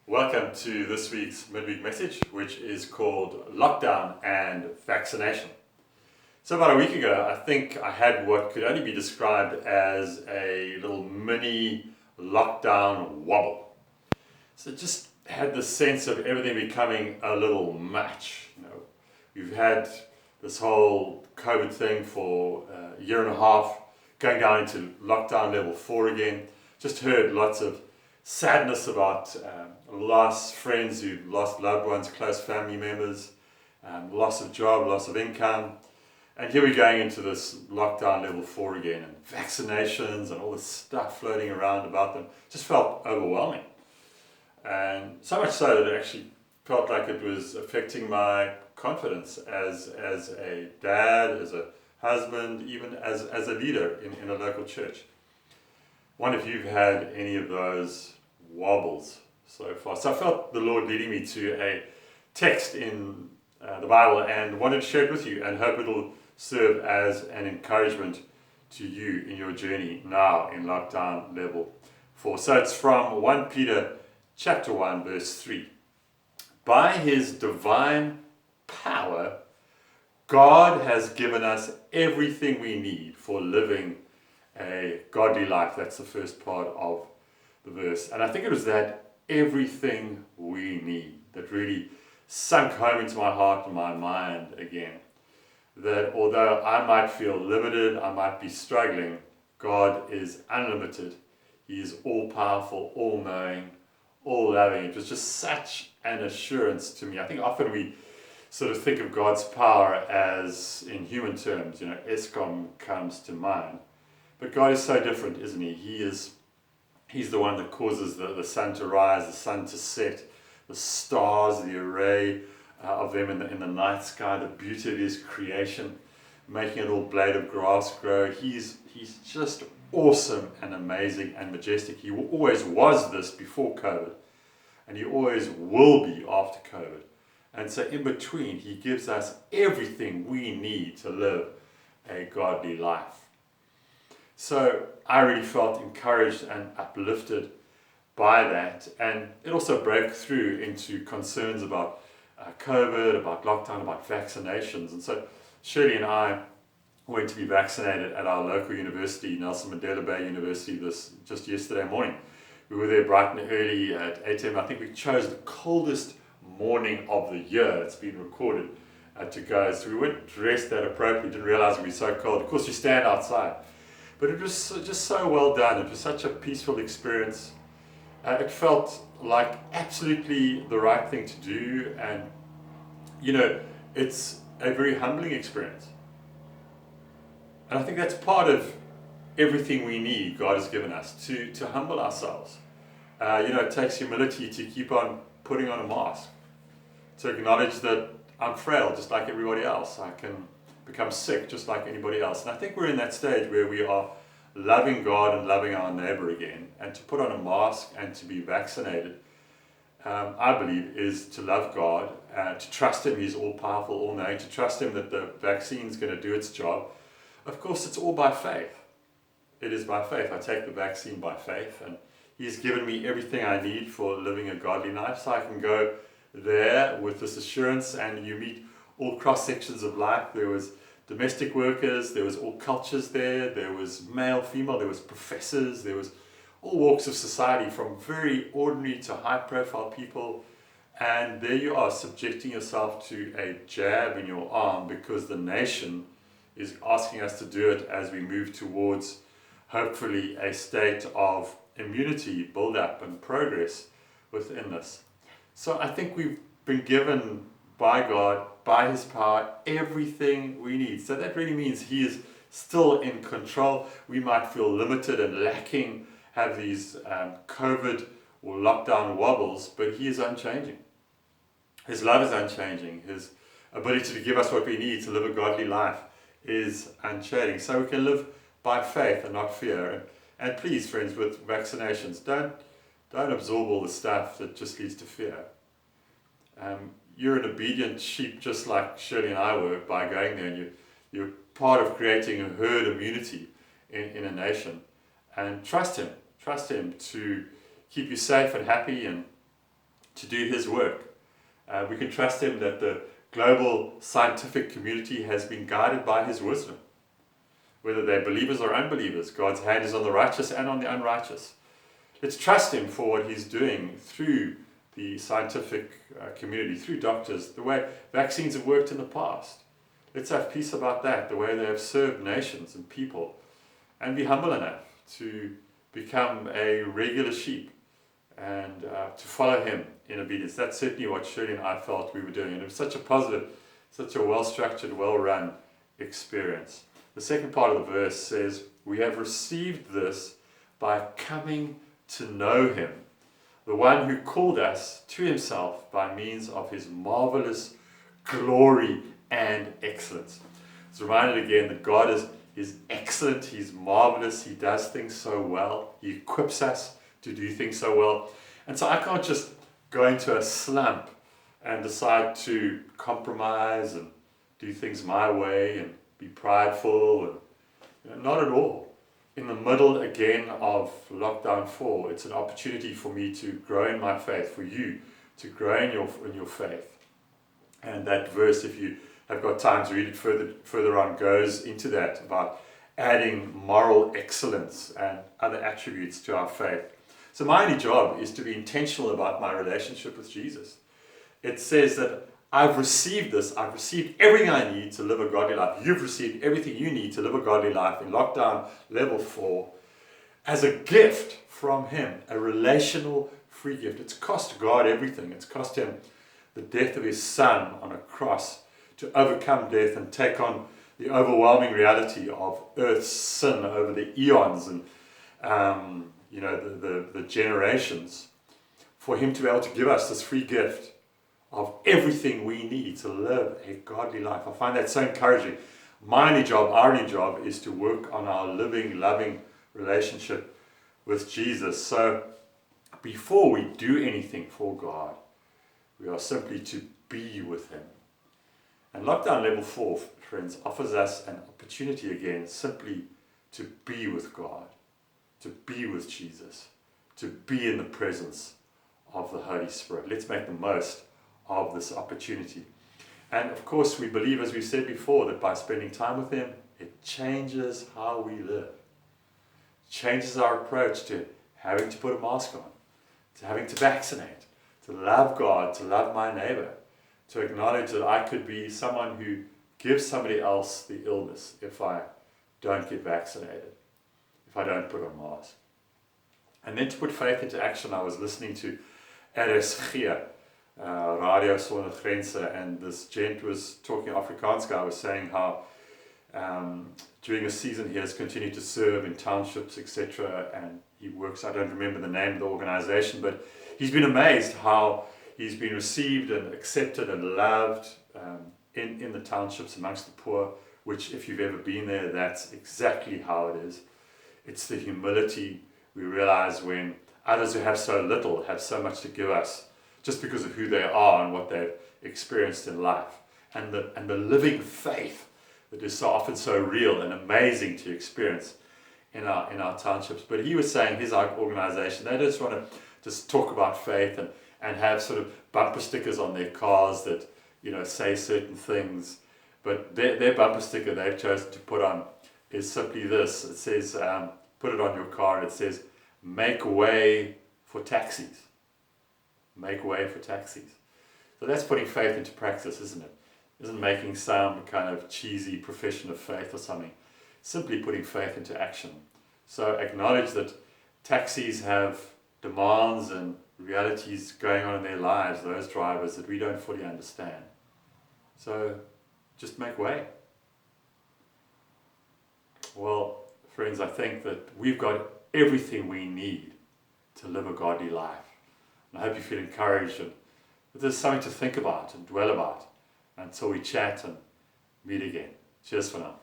Welcome to this week's Midweek message, which is called Lockdown and Vaccination. So about a week ago, I think I had what could only be described as a little mini lockdown wobble. So it just had the sense of everything becoming a little much. We've had this whole COVID thing for a year and a half, going down into lockdown level 4 again. Just heard lots of sadness about lost friends who lost loved ones, close family members, loss of job, loss of income. And here we're going into this lockdown level 4 again, and vaccinations and all this stuff floating around about them just felt overwhelming. And so much so that it actually felt like it was affecting my confidence as a dad, as a husband, even as a leader in a local church. Wonder if you've had any of those wobbles so far. So I felt the Lord leading me to a text in the Bible and wanted to share it with you and hope it'll serve as an encouragement to you in your journey now in lockdown level 4. So it's from 1 Peter chapter 1 verse 3. By his divine power, God has given us everything we need for living a godly life. That's the first part of the verse. And I think it was that everything we need that really sunk home into my heart and my mind again. That although I might feel limited, I might be struggling, God is unlimited. He is all powerful, all knowing, all loving. It was just such an assurance to me. I think often we sort of think of God's power as in human terms, ESCOM comes to mind. But God is so different, isn't he? He's the one that causes the sun to rise, the sun to set, the stars, the array of them in the night sky, the beauty of his creation, making a little blade of grass grow. He's just awesome and amazing and majestic. He always was this before COVID, and he always will be after COVID. And so in between, he gives us everything we need to live a godly life. So I really felt encouraged and uplifted by that, and it also broke through into concerns about COVID, about lockdown, about vaccinations. And so Shirley and I went to be vaccinated at our local university, Nelson Mandela Bay University, just yesterday morning. We were there bright and early at 8 a.m. I think we chose the coldest morning of the year. It's been recorded to go. So we weren't dressed that appropriately, didn't realize it would be so cold. Of course, you stand outside. But it was just so well done. It was such a peaceful experience. It felt like absolutely the right thing to do. And, it's a very humbling experience. And I think that's part of everything we need God has given us, to humble ourselves. It takes humility to keep on putting on a mask, to acknowledge that I'm frail just like everybody else. I can become sick just like anybody else. And I think we're in that stage where we are loving God and loving our neighbor again. And to put on a mask and to be vaccinated, I believe, is to love God, to trust him. He's all powerful, all knowing, to trust him that the vaccine's going to do its job. Of course, it's all by faith. It is by faith. I take the vaccine by faith, and he's given me everything I need for living a godly life, so I can go there with this assurance. And you meet all cross sections of life. There was domestic workers, there was all cultures there was male, female, there was professors, there was all walks of society, from very ordinary to high profile people. And there you are, subjecting yourself to a jab in your arm because the nation is asking us to do it as we move towards hopefully a state of immunity, build up and progress within this. So I think we've been given by God, by his power, everything we need. So that really means he is still in control. We might feel limited and lacking, have these COVID or lockdown wobbles, but he is unchanging. His love is unchanging. His ability to give us what we need to live a godly life is unchanging. So we can live by faith and not fear. And please, friends, with vaccinations, don't absorb all the stuff that just leads to fear. You're an obedient sheep, just like Shirley and I were, by going there, and you're part of creating a herd immunity in a nation. And trust him to keep you safe and happy, and to do his work. We can trust him that the global scientific community has been guided by his wisdom. Whether they're believers or unbelievers, God's hand is on the righteous and on the unrighteous. Let's trust him for what he's doing through the scientific community, through doctors, the way vaccines have worked in the past. Let's have peace about that, the way they have served nations and people, and be humble enough to become a regular sheep and to follow him in obedience. That's certainly what Shirley and I felt we were doing. And it was such a positive, such a well-structured, well-run experience. The second part of the verse says, we have received this by coming to know him, the one who called us to himself by means of his marvelous glory and excellence. It's reminded again that God is excellent, he's marvelous, he does things so well, he equips us to do things so well. And so I can't just go into a slump and decide to compromise and do things my way and be prideful, and not at all. In the middle again of lockdown 4, it's an opportunity for me to grow in my faith, for you to grow in your faith. And that verse, if you have got time to read it further on, goes into that about adding moral excellence and other attributes to our faith. So my only job is to be intentional about my relationship with Jesus. It says that I've received this, I've received everything I need to live a godly life. You've received everything you need to live a godly life in lockdown level 4 as a gift from him, a relational free gift. It's cost God everything. It's cost him the death of his son on a cross to overcome death and take on the overwhelming reality of earth's sin over the eons and the generations, for him to be able to give us this free gift of everything we need to live a godly life. I find that so encouraging. My only job, our only job, is to work on our living, loving relationship with Jesus. So before we do anything for God, we are simply to be with him. And lockdown level 4, friends, offers us an opportunity again simply to be with God, to be with Jesus, to be in the presence of the Holy Spirit. Let's make the most of this opportunity. And of course, we believe, as we said before, that by spending time with him, it changes how we live. It changes our approach to having to put a mask on, to having to vaccinate, to love God, to love my neighbor, to acknowledge that I could be someone who gives somebody else the illness if I don't get vaccinated, if I don't put on a mask. And then to put faith into action, I was listening to Erasmus, Radio Sonder Grenzen, and this gent was talking, Afrikaans guy was saying how during the season he has continued to serve in townships, etc. And he works, I don't remember the name of the organization, but he's been amazed how he's been received and accepted and loved in the townships amongst the poor, which if you've ever been there, that's exactly how it is. It's the humility we realize when others who have so little have so much to give us, just because of who they are and what they've experienced in life. And the living faith that is so often so real and amazing to experience in our townships. But he was saying his organization, they just want to just talk about faith and have sort of bumper stickers on their cars that, say certain things. But their bumper sticker they've chosen to put on is simply this. It says, put it on your car, and it says, make way for taxis. Make way for taxis. So that's putting faith into practice, isn't it? Isn't making some kind of cheesy profession of faith or something. Simply putting faith into action. So acknowledge that taxis have demands and realities going on in their lives, those drivers, that we don't fully understand. So just make way. Well, friends, I think that we've got everything we need to live a godly life. I hope you feel encouraged and that there's something to think about and dwell about until we chat and meet again. Cheers for now.